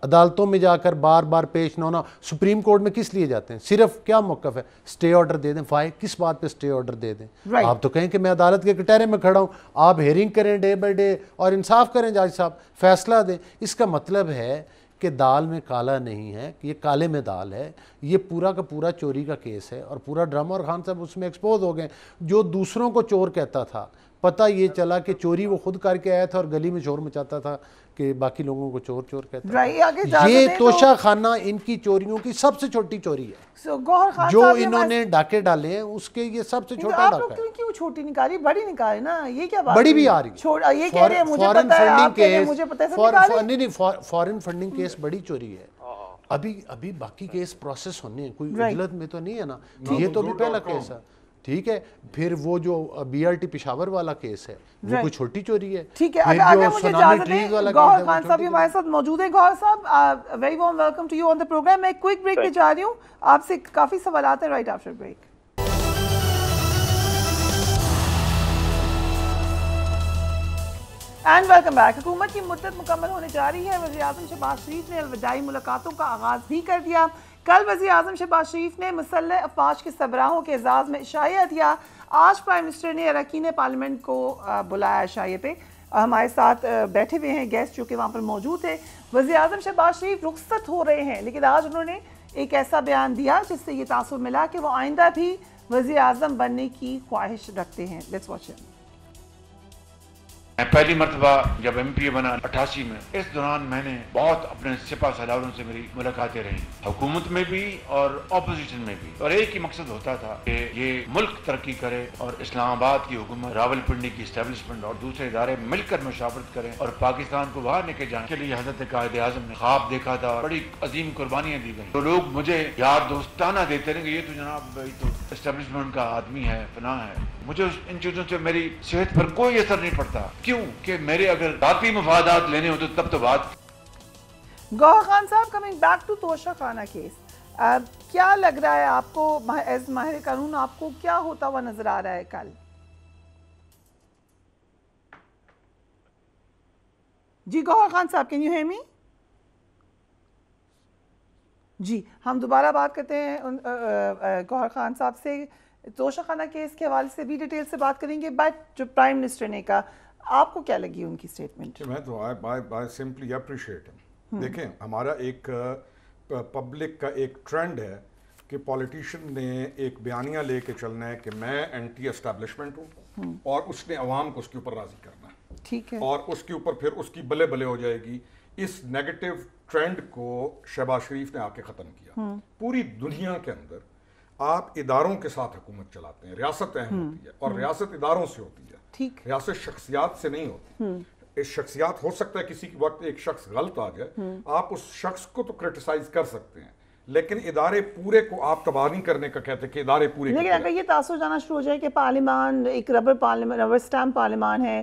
عدالتوں میں جا کر بار بار پیش نہ ہونا. سپریم کورٹ میں کس لیے جاتے ہیں؟ صرف کیا موقف ہے؟ سٹے آرڈر دے دیں. فائل کس بات پہ سٹے آرڈر دے دیں؟ آپ تو کہیں کہ میں عدالت کے کٹہرے میں کھڑا ہوں، آپ ہیئرنگ کریں ڈے بائی ڈے اور انصاف کریں، جج صاحب فیصلہ دیں. اس کا مطلب ہے کہ دال میں کالا نہیں ہے، یہ کالے میں دال ہے. یہ پورا کا پورا چوری کا کیس ہے اور پورا ڈرامہ، اور خان صاحب اس میں ایکسپوز ہو گئے. جو دوسروں کو چور کہتا تھا، پتہ یہ چلا کہ چوری وہ خود کر کے آیا تھا اور گلی میں شور مچاتا تھا کہ باقی لوگوں کو چور چور کہتا تھا. یہ توشہ خانہ ان کی چوریوں کی سب سے چھوٹی چوری ہے جو انہوں نے ڈاکے ڈالے ہیں. اس کے یہ سب سے چھوٹا ڈاکہ ہے. کیوں چھوٹی نکالی؟ بڑی نکالے نا. یہ کیا بات؟ بڑی بھی آ رہی ہے. یہ کہہ رہے ہیں مجھے پتہ ہے، آپ کہہ رہے ہیں مجھے پتہ ہے. نہیں، فارن فنڈنگ کیس بڑی چوری ہے. ابھی باقی کیس پروسیس ہونے ہیں، کوئی عدالت میں تو نہیں ہے نا. یہ تو بھی پہلا کیس ہے، ٹھیک ہے. پھر وہ جو بی آر ٹی پشاور والا کیس ہے وہ کوئی چھوٹی چوری ہے. ٹھیک ہے، اگر مجھے اجازت دیں، گوہر خان صاحب ہمارے ساتھ موجود ہیں. گوہر صاحب، very warm welcome to you on the programme. میں ایک کوئک بریک پہ جا رہی ہوں، آپ سے کافی سوالات ہیں right after break. And welcome back. حکومت کی مدت مکمل ہونے جا رہی ہے. وزیر اعظم شہباز شریف نے الوداعی ملاقاتوں کا آغاز بھی کر دیا. کل وزیر اعظم شہباز شریف نے مسلح افواج کے سربراہوں کے اعزاز میں عشائیہ دیا. آج پرائم منسٹر نے اراکین پارلیمنٹ کو بلایا عشائیہ پہ. ہمارے ساتھ بیٹھے ہوئے ہیں گیسٹ جو کہ وہاں پر موجود ہیں. وزیر اعظم شہباز شریف رخصت ہو رہے ہیں، لیکن آج انہوں نے ایک ایسا بیان دیا جس سے یہ تاثر ملا کہ وہ آئندہ بھی وزیر اعظم بننے کی خواہش رکھتے ہیں. Let's watch it. میں پہلی مرتبہ جب ایم پی اے بنا 88 میں، اس دوران میں نے بہت اپنے سپاہ سالاروں سے میری ملاقاتیں رہیں، حکومت میں بھی اور اپوزیشن میں بھی. اور ایک ہی مقصد ہوتا تھا کہ یہ ملک ترقی کرے اور اسلام آباد کی حکومت، راول پنڈی کی اسٹیبلشمنٹ اور دوسرے ادارے مل کر مشاورت کریں اور پاکستان کو باہر لے کے جائیں. کے لیے حضرت قائد اعظم نے خواب دیکھا تھا، بڑی عظیم قربانیاں دی گئیں. تو لوگ مجھے یار دوستانہ دیتے رہیں کہ یہ تو جناب تو اسٹیبلشمنٹ کا آدمی ہے، فلاں ہے. مجھے ان چیزوں سے میری صحت پر کوئی اثر نہیں پڑتا. کیوں کہ میرے اگر ذاتی مفادات لینے ہوتے تب تو بات. گوہر خان صاحب، کمنگ بیک ٹو توشہ خانہ کیس، کیا لگ رہا ہے آپ کو ایز ماہر قانون، آپ کو کیا ہوتا ہوا نظر آ رہا ہے کل؟ جی گوہر خان صاحب، کین یو ہیئر می؟ جی ہم دوبارہ بات کرتے ہیں گوہر خان صاحب سے. توشہ خانہ کیس کے حوالے سے بھی ڈیٹیل سے بات کریں گے، بٹ جو پرائم منسٹر نے کہا، آپ کو کیا لگی ان کی سٹیٹمنٹ؟ میں تو I simply appreciate him. دیکھیں، ہمارا ایک پبلک کا ایک ٹرینڈ ہے کہ پولیٹیشین نے ایک بیانیہ لے کے چلنا ہے کہ میں اینٹی اسٹیبلشمنٹ ہوں اور اس نے عوام کو اس کے اوپر راضی کرنا ہے. ٹھیک ہے. اور اس کے اوپر پھر اس کی بلے بلے ہو جائے گی. اس نیگیٹو ٹرینڈ کو شہباز شریف نے آ کے ختم کیا. پوری دنیا کے اندر آپ اداروں کے ساتھ حکومت چلاتے ہیں. ریاست اہم ہوتی ہے اور ریاست اداروں سے ہوتی ہے. ریاست شخصیات سے نہیں ہوتی. شخصیات ہو سکتا ہے کسی وقت ایک شخص غلط آ جائے، آپ اس شخص کو تو کرٹیسائز کر سکتے ہیں، لیکن ادارے پورے کو آپ تباہ نہیں کرنے کا کہتے کہ ادارے پورے. لیکن اگر یہ تاثر جانا شروع ہو جائے کہ پارلیمان ایک ربر سٹیمپ پارلیمان ہے،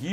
he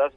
10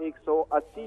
180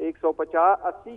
180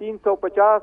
350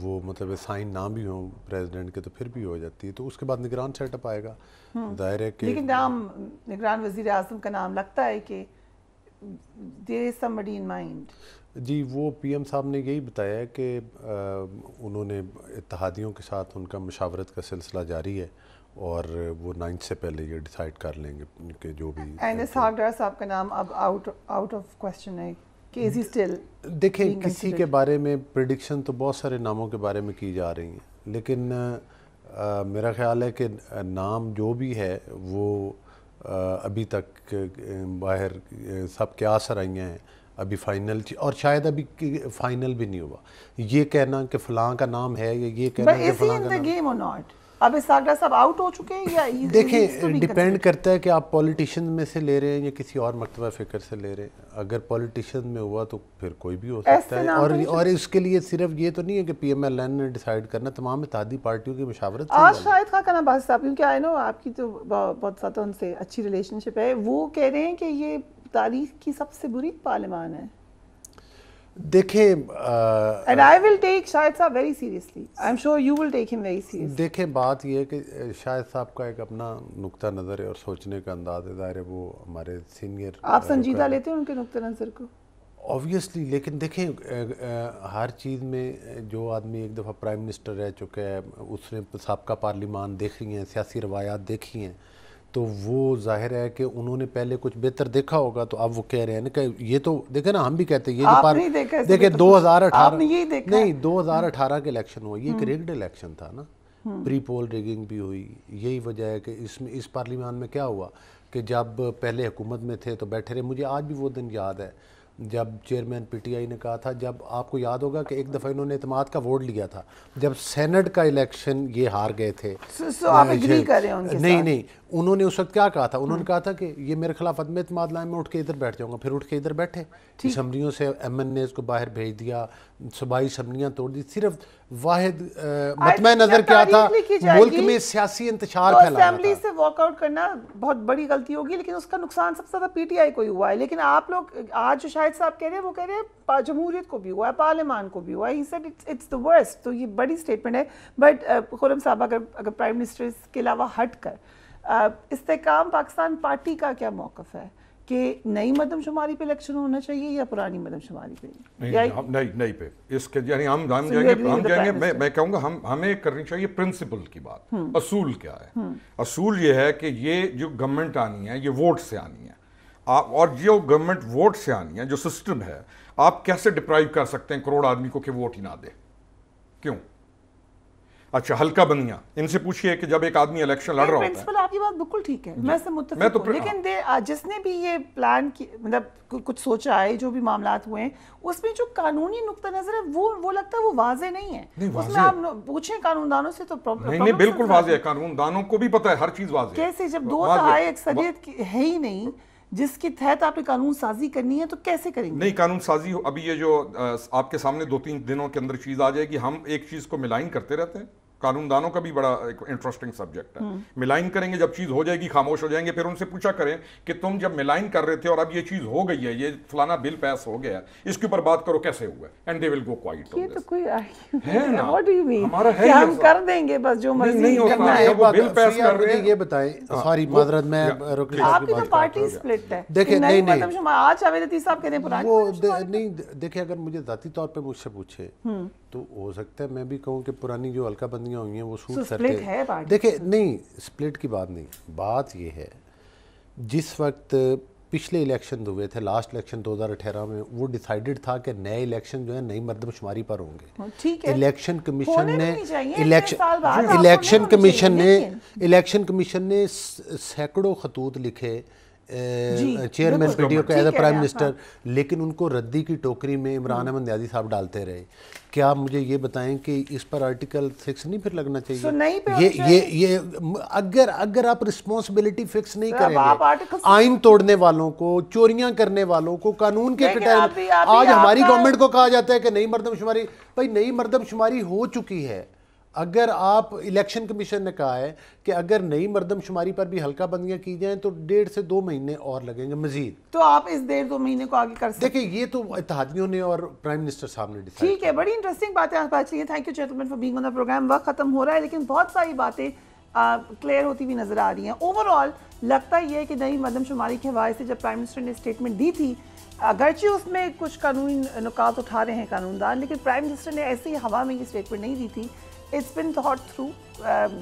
وہ مطلب سائن نہ بھی ہوں پریزیڈنٹ کے تو پھر بھی ہو جاتی ہے. تو اس کے بعد نگران سیٹ اپ آئے گا. ظاہر ہے کہ لیکن نام نگران وزیر اعظم کا نام لگتا ہے کہ there is somebody in mind. جی وہ پی ایم صاحب نے یہی بتایا ہے کہ انہوں نے اتحادیوں کے ساتھ ان کا مشاورت کا سلسلہ جاری ہے اور وہ 9 سے پہلے یہ ڈیسائیڈ کر لیں گے کہ جو بھی. اینڈ اسحاق ڈار صاحب کا نام اب آؤٹ آف کوسچن ہے کہ از ہی اسٹل. دیکھیں کسی کے بارے میں پریڈکشن تو بہت سارے ناموں کے بارے میں کی جا رہی ہیں, لیکن میرا خیال ہے کہ نام جو بھی ہے وہ ابھی تک باہر سب کے آسرائیاں ہیں, ابھی فائنل اور شاید ابھی فائنل بھی نہیں ہوا. یہ کہنا کہ فلاں کا نام ہے یا یہ کہنا کہ فلاں کا نام, اب اسحاق ڈار صاحب آؤٹ ہو چکے ہیں یا دیکھیں ڈیپینڈ کرتا ہے کہ آپ پولیٹیشین میں سے لے رہے ہیں یا کسی اور مکتبہ فکر سے لے رہے ہیں. اگر پولیٹیشین میں ہوا تو پھر کوئی بھی ہو سکتا ہے, اور اس کے لیے صرف یہ تو نہیں ہے کہ پی ایم ایل این نے ڈیسائیڈ کرنا, تمام اتحادی پارٹیوں کی مشاورت. آج شاہد خان کا نام بات صاحب, کیونکہ آئی نو آپ کی تو بہت زیادہ ان سے اچھی ریلیشن شپ ہے, وہ کہہ رہے ہیں کہ یہ تاریخ کی سب سے بری پارلیمان ہے. دیکھیں and I will take شاہد صاحب very seriously. I'm sure you will take him very seriously. دیکھیں بات یہ ہے کہ شاہد صاحب کا ایک اپنا نقطہ نظر ہے اور سوچنے کا انداز ہے, ظاہر ہے وہ ہمارے سینئر. آپ سنجیدہ لیتے ہیں ان کے نقطہ نظر کو obviously, لیکن دیکھیں ہر چیز میں جو آدمی ایک دفعہ پرائم منسٹر رہ چکا ہے, اس نے سابقہ پارلیمان دیکھی ہیں, سیاسی روایات دیکھی ہیں, تو وہ ظاہر ہے کہ انہوں نے پہلے کچھ بہتر دیکھا ہوگا. تو اب وہ کہہ رہے ہیں کہ یہ تو دیکھیں نا, ہم بھی کہتے ہیں یہ جو دیکھیں 2018 کے الیکشن ہوا, یہ ایک ریگڈ الیکشن تھا نا, پری پول ریگنگ بھی ہوئی. یہی وجہ ہے کہ اس پارلیمان میں کیا ہوا کہ جب پہلے حکومت میں تھے تو بیٹھے رہے. مجھے آج بھی وہ دن یاد ہے جب چیئرمین پی ٹی آئی نے کہا تھا, جب آپ کو یاد ہوگا کہ ایک دفعہ انہوں نے اعتماد کا ووٹ لیا تھا جب سینٹ کا الیکشن یہ ہار گئے تھے. آپ ایگری کر رہے ہیں ان کے ساتھ؟ نہیں, انہوں نے اس وقت کیا کہا تھا, انہوں نے کہا تھا کہ یہ میرے خلاف عدم اعتماد لائیں, میں اٹھ کے ادھر بیٹھ جاؤں گا. پھر اٹھ کے ادھر بیٹھے, اسمبلیوں سے ایم این ایز کو باہر بھیج دیا, صوبائی اسمبلیاں توڑ دی. صرف واحد مطمع نظر کیا تھا, ملک میں سیاسی انتشار پھیلانا تھا. اسمبلی سے واک آؤٹ کرنا بہت بڑی غلطی ہوگی, لیکن اس کا نقصان سب سے زیادہ پی ٹی آئی کو ہی ہوا ہے. لیکن آپ لوگ آج جو شاہد صاحب کہہ رہے ہیں وہ کہہ رہے ہیں جمہوریت کو بھی ہوا ہے, پارلیمان کو بھی ہوا ہے. He said it's the worst. تو یہ بڑی اسٹیٹمنٹ ہے. بٹ خرم صاحب اگر پرائم منسٹر کے علاوہ ہٹ کر استحکام پاکستان پارٹی کا کیا موقف ہے کہ نئی مردم شماری پہ الیکشن ہونا چاہیے یا پرانی مردم شماری پہ؟ نہیں پہ اس کے یعنی ہم جائیں گے. میں کہوں گا ہمیں کرنی چاہیے پرنسپل کی بات. اصول کیا ہے؟ اصول یہ ہے کہ یہ جو گورنمنٹ آنی ہے یہ ووٹ سے آنی ہے, اور جو گورنمنٹ ووٹ سے آنی ہے, جو سسٹم ہے, آپ کیسے ڈپرائیو کر سکتے ہیں کروڑ آدمی کو کہ ووٹ ہی نہ دے؟ کیوں؟ اچھا حلقہ بندیاں, ان سے پوچھئے کہ جب ایک آدمی الیکشن لڑ رہا ہوتا ہے. پرنسپل آپ کی بات بالکل ٹھیک ہے, میں سے متفق ہوں, لیکن جس نے بھی یہ پلان مطلب کچھ سوچا ہے, جو بھی معاملات ہوئے ہیں, اس میں جو قانونی نقطہ نظر ہے وہ لگتا ہے وہ واضح نہیں ہے. اس میں آپ پوچھیں قانون دانوں سے تو نہیں بالکل واضح ہے, قانون دانوں کو بھی پتہ ہے, ہر چیز واضح ہے. کیسے جب 2/3 اکثریت ہے ہی نہیں جس کے تحت آپ نے قانون سازی کرنی ہے تو کیسے کریں گے؟ نہیں قانون سازی ابھی یہ جو آپ کے سامنے 2-3 دنوں کے اندر چیز آ جائے گی. ہم ایک چیز کو ملائن کرتے رہتے ہیں, قانون دانوں کا بھی بڑا ایک انٹرسٹنگ سبجیکٹ ہے. ملائن کریں گے, جب چیز ہو جائے گی خاموش ہو جائیں گے. پھر ان سے پوچھا کریں کہ تم جب ملائن کر رہے تھے اور اب یہ چیز ہو گئی ہے, یہ فلانا بل پیس ہو گیا, اس کے اوپر بات کرو کیسے ہوا ہے, and they will go quite. یہ تو کوئی ہے نا, واٹ ڈو یو مین ہمارا ہے ہم کر دیں گے بس جو مرضی کرنا ہے. وہ بل پیس کر رہے ہیں. یہ بتائیں, سوری معذرت میں رکن صاحب آپ کی تو پارٹی سپلٹ ہے. دیکھیں نہیں آج جاوید عطیہ صاحب کہتے ہیں پرانی وہ نہیں, دیکھیں اگر مجھے ذاتی طور پہ مجھ سے پوچھے تو ہو سکتا ہے میں بھی کہوں کہ پرانی جو حلقہ بندیاں ہوئی ہیں وہ سوٹ کرتے ہیں. دیکھیں نہیں, سپلٹ کی بات نہیں, بات یہ ہے جس وقت پچھلے الیکشن ہوئے تھے, لاسٹ الیکشن 2018 میں, وہ ڈیسائیڈڈ تھا کہ نئے الیکشن جو ہے نئی مردم شماری پر ہوں گے. الیکشن کمیشن نے سینکڑوں خطوط لکھے چیئرمین پی ٹی او کا ایز اے پرائم منسٹر, لیکن ان کو ردی کی ٹوکری میں عمران احمد نیازی صاحب ڈالتے رہے. کیا آپ مجھے یہ بتائیں کہ اس پر آرٹیکل 6 نہیں پھر لگنا چاہیے؟ یہ اگر آپ رسپانسبلٹی فکس نہیں کریں گے آئین توڑنے والوں کو, چوریاں کرنے والوں کو, قانون کے ٹائم, آج ہماری گورنمنٹ کو کہا جاتا ہے کہ نئی مردم شماری, بھائی نئی مردم شماری ہو چکی ہے, اگر آپ الیکشن کمیشن نے کہا ہے کہ اگر نئی مردم شماری پر بھی حلقہ بندیاں کی جائیں تو 1.5 سے 2 مہینے اور لگیں گے مزید. تو آپ اس 1.5-2 مہینے کو آگے کر سکتے ہیں. دیکھیں یہ تو اتحادیوں نے اور پرائم منسٹر صاحب نے ڈیسائیڈ. ٹھیک ہے, بڑی انٹرسٹنگ باتیں آپ بات چاہیے. Thank you gentlemen for being on the programme. وقت ختم ہو رہا ہے لیکن بہت ساری باتیں کلیئر ہوتی ہوئی نظر آ رہی ہیں. اوور آل لگتا یہ ہے کہ نئی مردم شماری کے حوالے سے جب پرائم منسٹر نے اسٹیٹمنٹ دی تھی, اگرچہ اس میں کچھ قانونی نکات اٹھا رہے ہیں قانون دان, لیکن پرائم منسٹر نے ایسی ہوا میں یہ اسٹیٹمنٹ نہیں دی تھی. It's been thought through.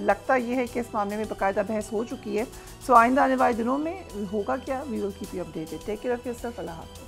لگتا یہ ہے کہ اس معاملے میں باقاعدہ بحث ہو چکی ہے. سو آئندہ آنے والے دنوں میں ہوگا کیا, we will keep you updated. Take care of yourself. اللہ حافظ.